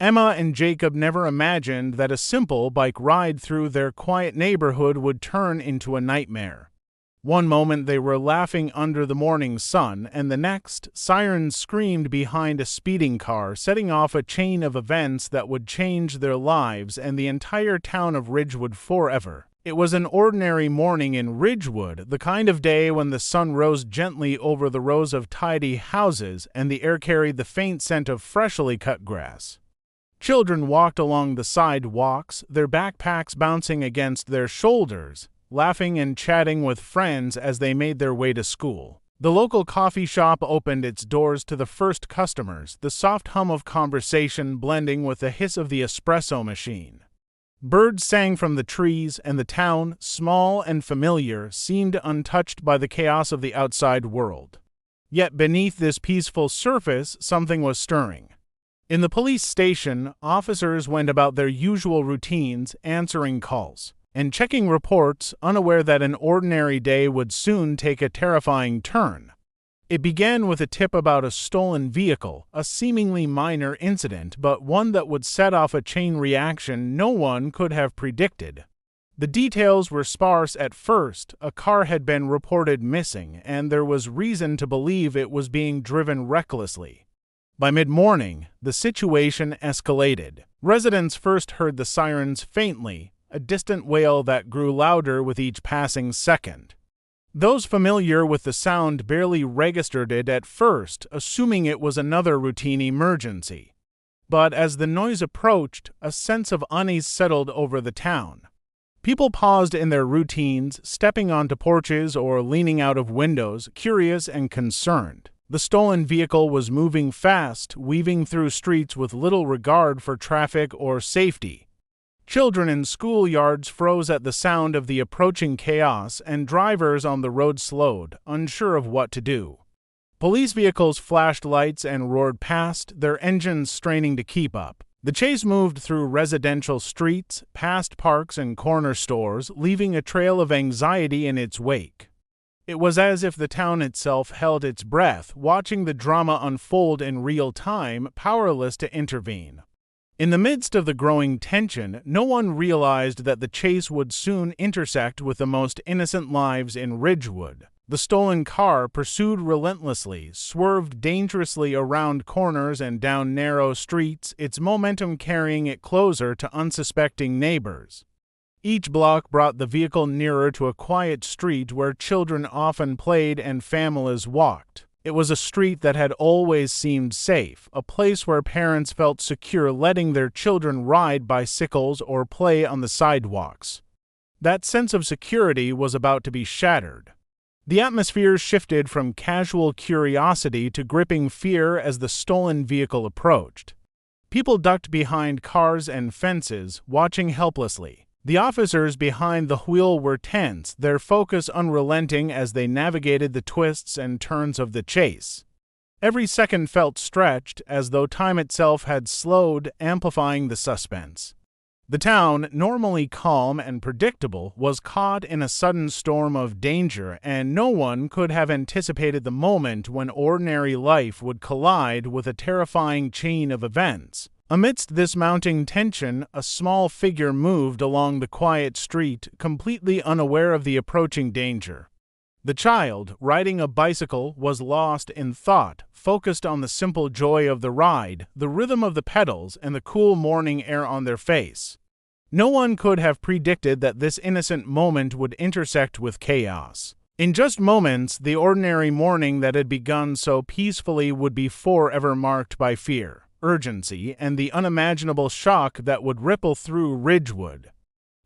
Emma and Jacob never imagined that a simple bike ride through their quiet neighborhood would turn into a nightmare. One moment they were laughing under the morning sun, and the next, sirens screamed behind a speeding car, setting off a chain of events that would change their lives and the entire town of Ridgewood forever. It was an ordinary morning in Ridgewood, the kind of day when the sun rose gently over the rows of tidy houses and the air carried the faint scent of freshly cut grass. Children walked along the sidewalks, their backpacks bouncing against their shoulders, laughing and chatting with friends as they made their way to school. The local coffee shop opened its doors to the first customers, the soft hum of conversation blending with the hiss of the espresso machine. Birds sang from the trees, and the town, small and familiar, seemed untouched by the chaos of the outside world. Yet beneath this peaceful surface, something was stirring. In the police station, officers went about their usual routines, answering calls and checking reports, unaware that an ordinary day would soon take a terrifying turn. It began with a tip about a stolen vehicle, a seemingly minor incident, but one that would set off a chain reaction no one could have predicted. The details were sparse at first. A car had been reported missing, and there was reason to believe it was being driven recklessly. By mid-morning, the situation escalated. Residents first heard the sirens faintly, a distant wail that grew louder with each passing second. Those familiar with the sound barely registered it at first, assuming it was another routine emergency. But as the noise approached, a sense of unease settled over the town. People paused in their routines, stepping onto porches or leaning out of windows, curious and concerned. The stolen vehicle was moving fast, weaving through streets with little regard for traffic or safety. Children in schoolyards froze at the sound of the approaching chaos, and drivers on the road slowed, unsure of what to do. Police vehicles flashed lights and roared past, their engines straining to keep up. The chase moved through residential streets, past parks and corner stores, leaving a trail of anxiety in its wake. It was as if the town itself held its breath, watching the drama unfold in real time, powerless to intervene. In the midst of the growing tension, no one realized that the chase would soon intersect with the most innocent lives in Ridgewood. The stolen car pursued relentlessly, swerved dangerously around corners and down narrow streets, its momentum carrying it closer to unsuspecting neighbors. Each block brought the vehicle nearer to a quiet street where children often played and families walked. It was a street that had always seemed safe, a place where parents felt secure letting their children ride bicycles or play on the sidewalks. That sense of security was about to be shattered. The atmosphere shifted from casual curiosity to gripping fear as the stolen vehicle approached. People ducked behind cars and fences, watching helplessly. The officers behind the wheel were tense, their focus unrelenting as they navigated the twists and turns of the chase. Every second felt stretched, as though time itself had slowed, amplifying the suspense. The town, normally calm and predictable, was caught in a sudden storm of danger, and no one could have anticipated the moment when ordinary life would collide with a terrifying chain of events. Amidst this mounting tension, a small figure moved along the quiet street, completely unaware of the approaching danger. The child, riding a bicycle, was lost in thought, focused on the simple joy of the ride, the rhythm of the pedals, and the cool morning air on their face. No one could have predicted that this innocent moment would intersect with chaos. In just moments, the ordinary morning that had begun so peacefully would be forever marked by fear, urgency, and the unimaginable shock that would ripple through Ridgewood.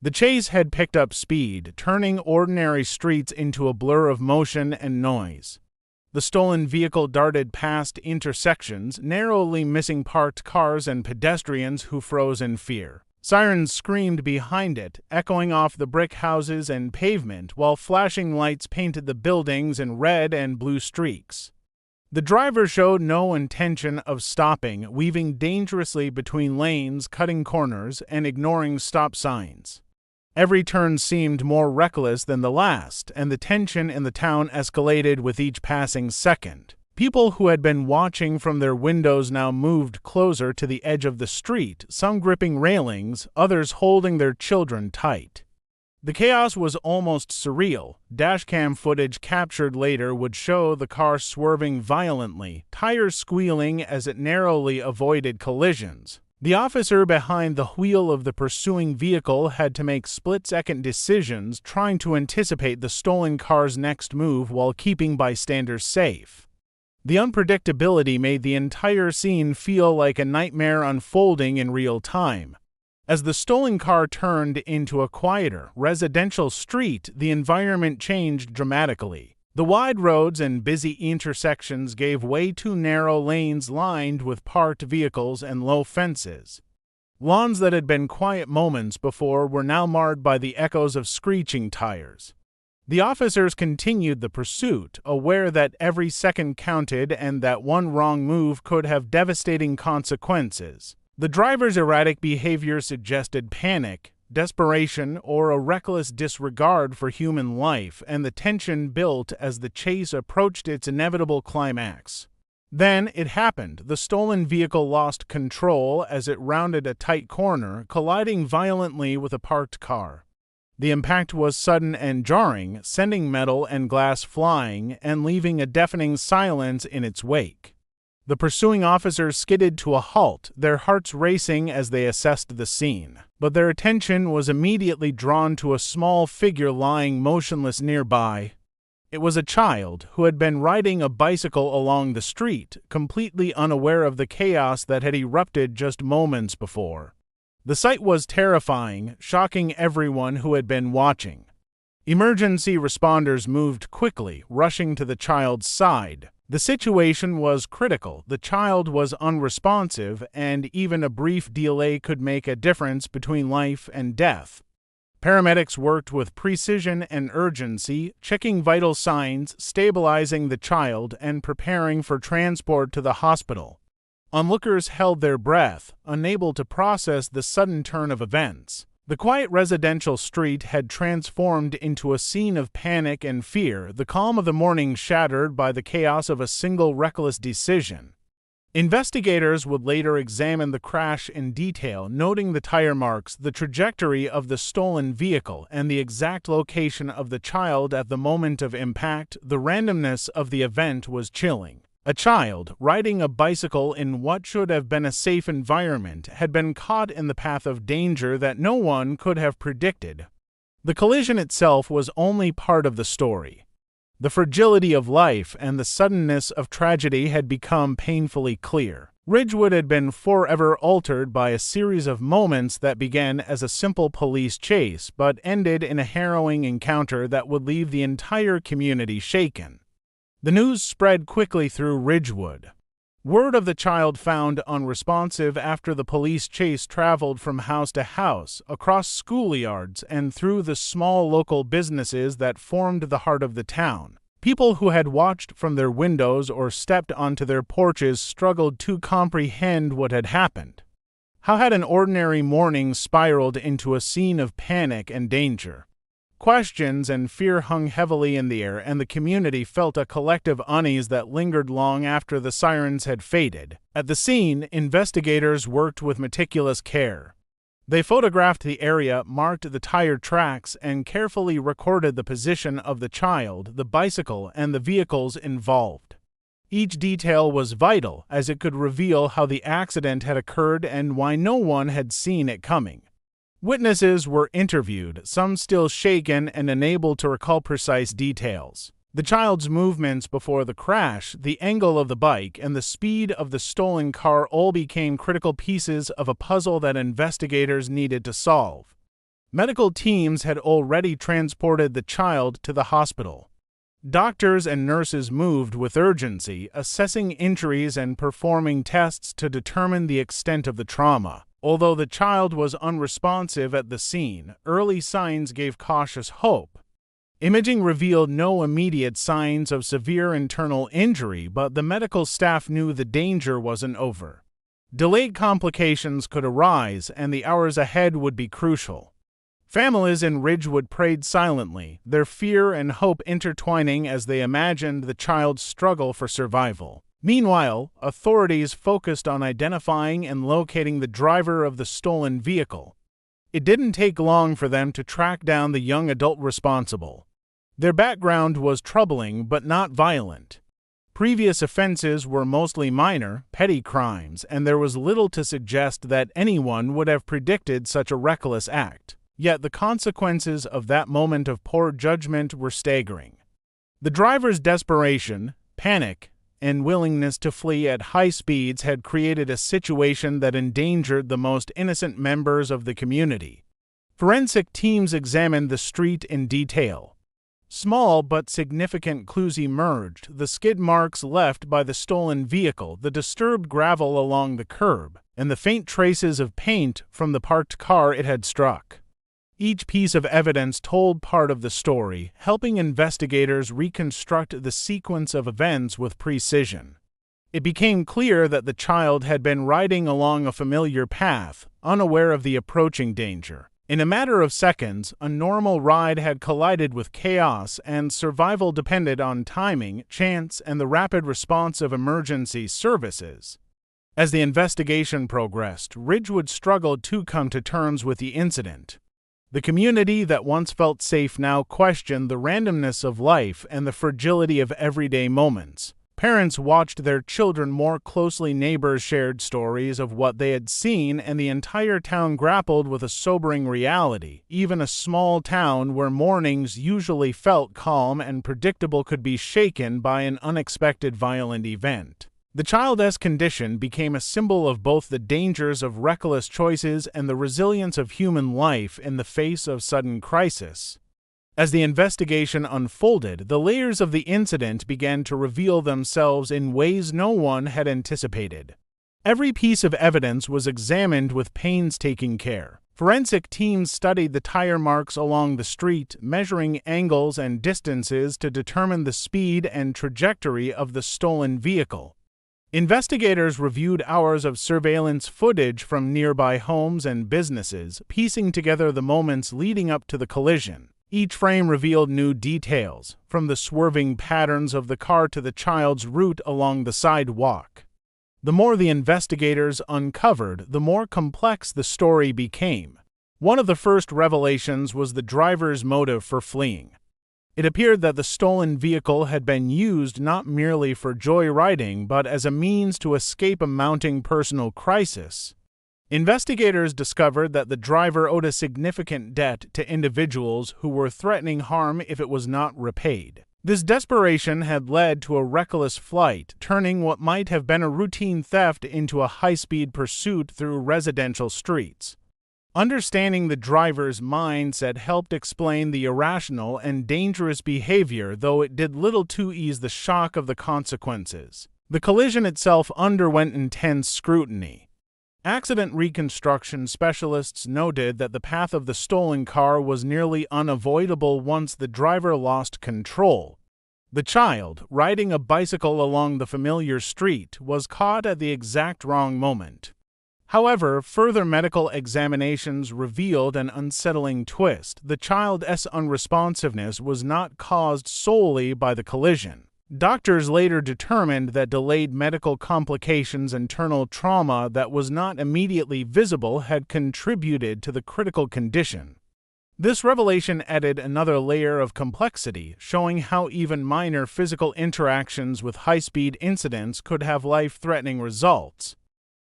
The chase had picked up speed, turning ordinary streets into a blur of motion and noise. The stolen vehicle darted past intersections, narrowly missing parked cars and pedestrians who froze in fear. Sirens screamed behind it, echoing off the brick houses and pavement, while flashing lights painted the buildings in red and blue streaks. The driver showed no intention of stopping, weaving dangerously between lanes, cutting corners, and ignoring stop signs. Every turn seemed more reckless than the last, and the tension in the town escalated with each passing second. People who had been watching from their windows now moved closer to the edge of the street, some gripping railings, others holding their children tight. The chaos was almost surreal. Dashcam footage captured later would show the car swerving violently, tires squealing as it narrowly avoided collisions. The officer behind the wheel of the pursuing vehicle had to make split-second decisions, trying to anticipate the stolen car's next move while keeping bystanders safe. The unpredictability made the entire scene feel like a nightmare unfolding in real time. As the stolen car turned into a quieter, residential street, the environment changed dramatically. The wide roads and busy intersections gave way to narrow lanes lined with parked vehicles and low fences. Lawns that had been quiet moments before were now marred by the echoes of screeching tires. The officers continued the pursuit, aware that every second counted and that one wrong move could have devastating consequences. The driver's erratic behavior suggested panic, desperation, or a reckless disregard for human life, and the tension built as the chase approached its inevitable climax. Then it happened. The stolen vehicle lost control as it rounded a tight corner, colliding violently with a parked car. The impact was sudden and jarring, sending metal and glass flying and leaving a deafening silence in its wake. The pursuing officers skidded to a halt, their hearts racing as they assessed the scene. But their attention was immediately drawn to a small figure lying motionless nearby. It was a child who had been riding a bicycle along the street, completely unaware of the chaos that had erupted just moments before. The sight was terrifying, shocking everyone who had been watching. Emergency responders moved quickly, rushing to the child's side. The situation was critical. The child was unresponsive, and even a brief delay could make a difference between life and death. Paramedics worked with precision and urgency, checking vital signs, stabilizing the child, and preparing for transport to the hospital. Onlookers held their breath, unable to process the sudden turn of events. The quiet residential street had transformed into a scene of panic and fear, the calm of the morning shattered by the chaos of a single reckless decision. Investigators would later examine the crash in detail, noting the tire marks, the trajectory of the stolen vehicle, and the exact location of the child at the moment of impact. The randomness of the event was chilling. A child, riding a bicycle in what should have been a safe environment, had been caught in the path of danger that no one could have predicted. The collision itself was only part of the story. The fragility of life and the suddenness of tragedy had become painfully clear. Ridgewood had been forever altered by a series of moments that began as a simple police chase but ended in a harrowing encounter that would leave the entire community shaken. The news spread quickly through Ridgewood. Word of the child found unresponsive after the police chase traveled from house to house, across schoolyards, and through the small local businesses that formed the heart of the town. People who had watched from their windows or stepped onto their porches struggled to comprehend what had happened. How had an ordinary morning spiraled into a scene of panic and danger? Questions and fear hung heavily in the air, and the community felt a collective unease that lingered long after the sirens had faded. At the scene, investigators worked with meticulous care. They photographed the area, marked the tire tracks, and carefully recorded the position of the child, the bicycle, and the vehicles involved. Each detail was vital, as it could reveal how the accident had occurred and why no one had seen it coming. Witnesses were interviewed, some still shaken and unable to recall precise details. The child's movements before the crash, the angle of the bike, and the speed of the stolen car all became critical pieces of a puzzle that investigators needed to solve. Medical teams had already transported the child to the hospital. Doctors and nurses moved with urgency, assessing injuries and performing tests to determine the extent of the trauma. Although the child was unresponsive at the scene, early signs gave cautious hope. Imaging revealed no immediate signs of severe internal injury, but the medical staff knew the danger wasn't over. Delayed complications could arise, and the hours ahead would be crucial. Families in Ridgewood prayed silently, their fear and hope intertwining as they imagined the child's struggle for survival. Meanwhile, authorities focused on identifying and locating the driver of the stolen vehicle. It didn't take long for them to track down the young adult responsible. Their background was troubling but not violent. Previous offenses were mostly minor, petty crimes, and there was little to suggest that anyone would have predicted such a reckless act. Yet the consequences of that moment of poor judgment were staggering. The driver's desperation, panic, and willingness to flee at high speeds had created a situation that endangered the most innocent members of the community. Forensic teams examined the street in detail. Small but significant clues emerged: the skid marks left by the stolen vehicle, the disturbed gravel along the curb, and the faint traces of paint from the parked car it had struck. Each piece of evidence told part of the story, helping investigators reconstruct the sequence of events with precision. It became clear that the child had been riding along a familiar path, unaware of the approaching danger. In a matter of seconds, a normal ride had collided with chaos, and survival depended on timing, chance, and the rapid response of emergency services. As the investigation progressed, Ridgewood struggled to come to terms with the incident. The community that once felt safe now questioned the randomness of life and the fragility of everyday moments. Parents watched their children more closely, neighbors shared stories of what they had seen, and the entire town grappled with a sobering reality. Even a small town where mornings usually felt calm and predictable could be shaken by an unexpected violent event. The child's condition became a symbol of both the dangers of reckless choices and the resilience of human life in the face of sudden crisis. As the investigation unfolded, the layers of the incident began to reveal themselves in ways no one had anticipated. Every piece of evidence was examined with painstaking care. Forensic teams studied the tire marks along the street, measuring angles and distances to determine the speed and trajectory of the stolen vehicle. Investigators reviewed hours of surveillance footage from nearby homes and businesses, piecing together the moments leading up to the collision. Each frame revealed new details, from the swerving patterns of the car to the child's route along the sidewalk. The more the investigators uncovered, the more complex the story became. One of the first revelations was the driver's motive for fleeing. It appeared that the stolen vehicle had been used not merely for joyriding but as a means to escape a mounting personal crisis. Investigators discovered that the driver owed a significant debt to individuals who were threatening harm if it was not repaid. This desperation had led to a reckless flight, turning what might have been a routine theft into a high-speed pursuit through residential streets. Understanding the driver's mindset helped explain the irrational and dangerous behavior, though it did little to ease the shock of the consequences. The collision itself underwent intense scrutiny. Accident reconstruction specialists noted that the path of the stolen car was nearly unavoidable once the driver lost control. The child, riding a bicycle along the familiar street, was caught at the exact wrong moment. However, further medical examinations revealed an unsettling twist. The child's unresponsiveness was not caused solely by the collision. Doctors later determined that delayed medical complications and internal trauma that was not immediately visible had contributed to the critical condition. This revelation added another layer of complexity, showing how even minor physical interactions with high-speed incidents could have life-threatening results.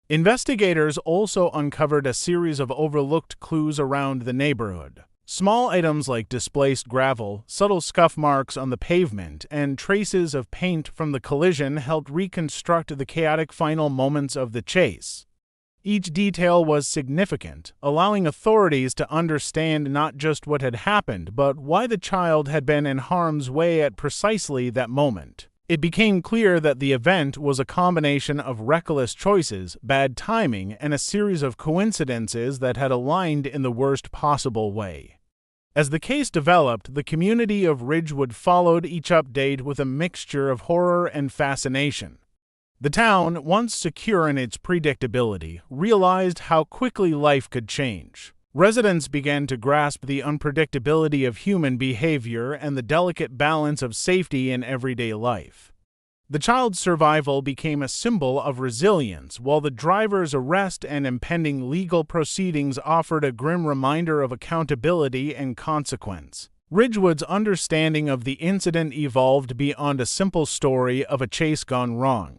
Investigators also uncovered a series of overlooked clues around the neighborhood. Small items like displaced gravel, subtle scuff marks on the pavement, and traces of paint from the collision helped reconstruct the chaotic final moments of the chase. Each detail was significant, allowing authorities to understand not just what had happened, but why the child had been in harm's way at precisely that moment. It became clear that the event was a combination of reckless choices, bad timing, and a series of coincidences that had aligned in the worst possible way. As the case developed, the community of Ridgewood followed each update with a mixture of horror and fascination. The town, once secure in its predictability, realized how quickly life could change. Residents began to grasp the unpredictability of human behavior and the delicate balance of safety in everyday life. The child's survival became a symbol of resilience, while the driver's arrest and impending legal proceedings offered a grim reminder of accountability and consequence. Ridgewood's understanding of the incident evolved beyond a simple story of a chase gone wrong.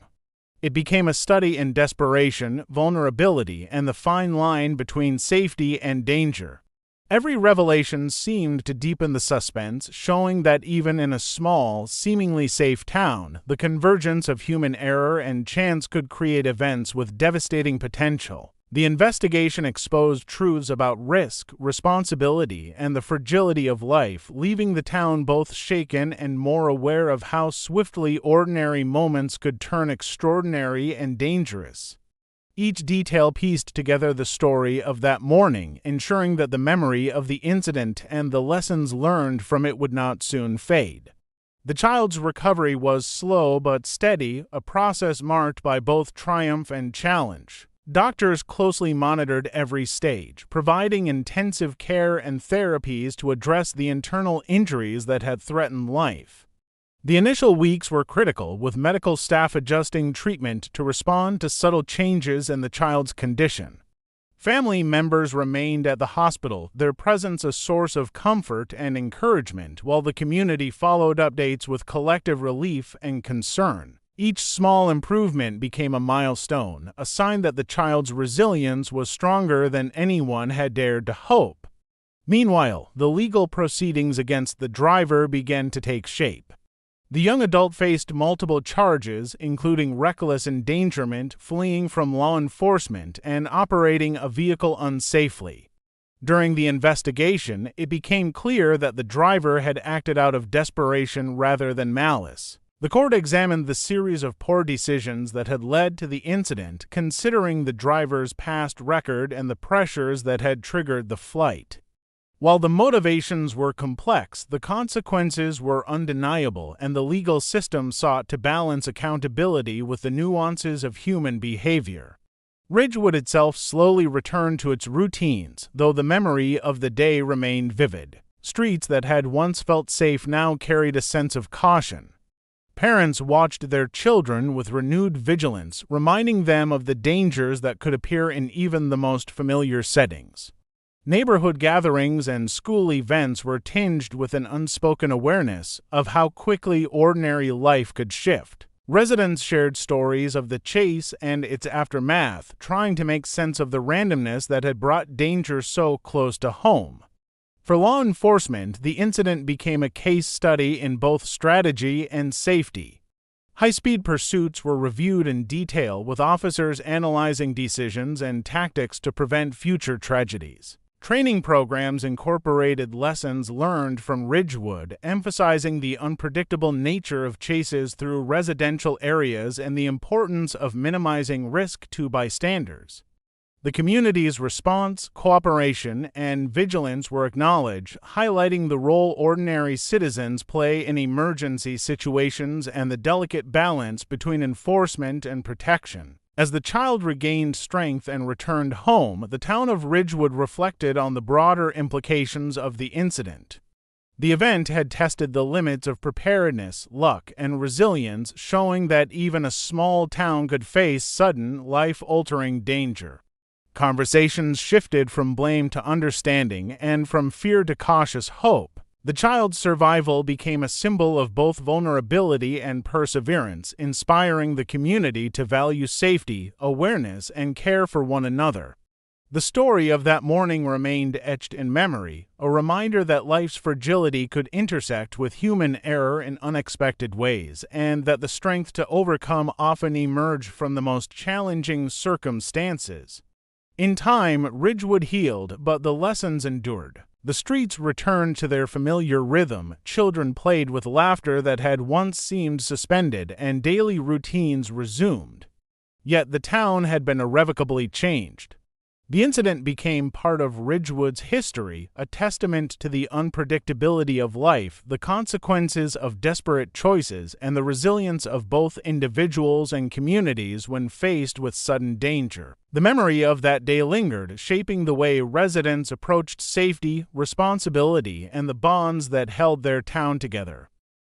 It became a study in desperation, vulnerability, and the fine line between safety and danger. Every revelation seemed to deepen the suspense, showing that even in a small, seemingly safe town, the convergence of human error and chance could create events with devastating potential. The investigation exposed truths about risk, responsibility, and the fragility of life, leaving the town both shaken and more aware of how swiftly ordinary moments could turn extraordinary and dangerous. Each detail pieced together the story of that morning, ensuring that the memory of the incident and the lessons learned from it would not soon fade. The child's recovery was slow but steady, a process marked by both triumph and challenge. Doctors closely monitored every stage, providing intensive care and therapies to address the internal injuries that had threatened life. The initial weeks were critical, with medical staff adjusting treatment to respond to subtle changes in the child's condition. Family members remained at the hospital, their presence a source of comfort and encouragement, while the community followed updates with collective relief and concern. Each small improvement became a milestone, a sign that the child's resilience was stronger than anyone had dared to hope. Meanwhile, the legal proceedings against the driver began to take shape. The young adult faced multiple charges, including reckless endangerment, fleeing from law enforcement, and operating a vehicle unsafely. During the investigation, it became clear that the driver had acted out of desperation rather than malice. The court examined the series of poor decisions that had led to the incident, considering the driver's past record and the pressures that had triggered the flight. While the motivations were complex, the consequences were undeniable, and the legal system sought to balance accountability with the nuances of human behavior. Ridgewood itself slowly returned to its routines, though the memory of the day remained vivid. Streets that had once felt safe now carried a sense of caution. Parents watched their children with renewed vigilance, reminding them of the dangers that could appear in even the most familiar settings. Neighborhood gatherings and school events were tinged with an unspoken awareness of how quickly ordinary life could shift. Residents shared stories of the chase and its aftermath, trying to make sense of the randomness that had brought danger so close to home. For law enforcement, the incident became a case study in both strategy and safety. High-speed pursuits were reviewed in detail, with officers analyzing decisions and tactics to prevent future tragedies. Training programs incorporated lessons learned from Ridgewood, emphasizing the unpredictable nature of chases through residential areas and the importance of minimizing risk to bystanders. The community's response, cooperation, and vigilance were acknowledged, highlighting the role ordinary citizens play in emergency situations and the delicate balance between enforcement and protection. As the child regained strength and returned home, the town of Ridgewood reflected on the broader implications of the incident. The event had tested the limits of preparedness, luck, and resilience, showing that even a small town could face sudden, life-altering danger. Conversations shifted from blame to understanding and from fear to cautious hope. The child's survival became a symbol of both vulnerability and perseverance, inspiring the community to value safety, awareness, and care for one another. The story of that morning remained etched in memory, a reminder that life's fragility could intersect with human error in unexpected ways, and that the strength to overcome often emerged from the most challenging circumstances. In time, Ridgewood healed, but the lessons endured. The streets returned to their familiar rhythm, children played with laughter that had once seemed suspended, and daily routines resumed. Yet the town had been irrevocably changed. The incident became part of Ridgewood's history, a testament to the unpredictability of life, the consequences of desperate choices, and the resilience of both individuals and communities when faced with sudden danger. The memory of that day lingered, shaping the way residents approached safety, responsibility, and the bonds that held their town together.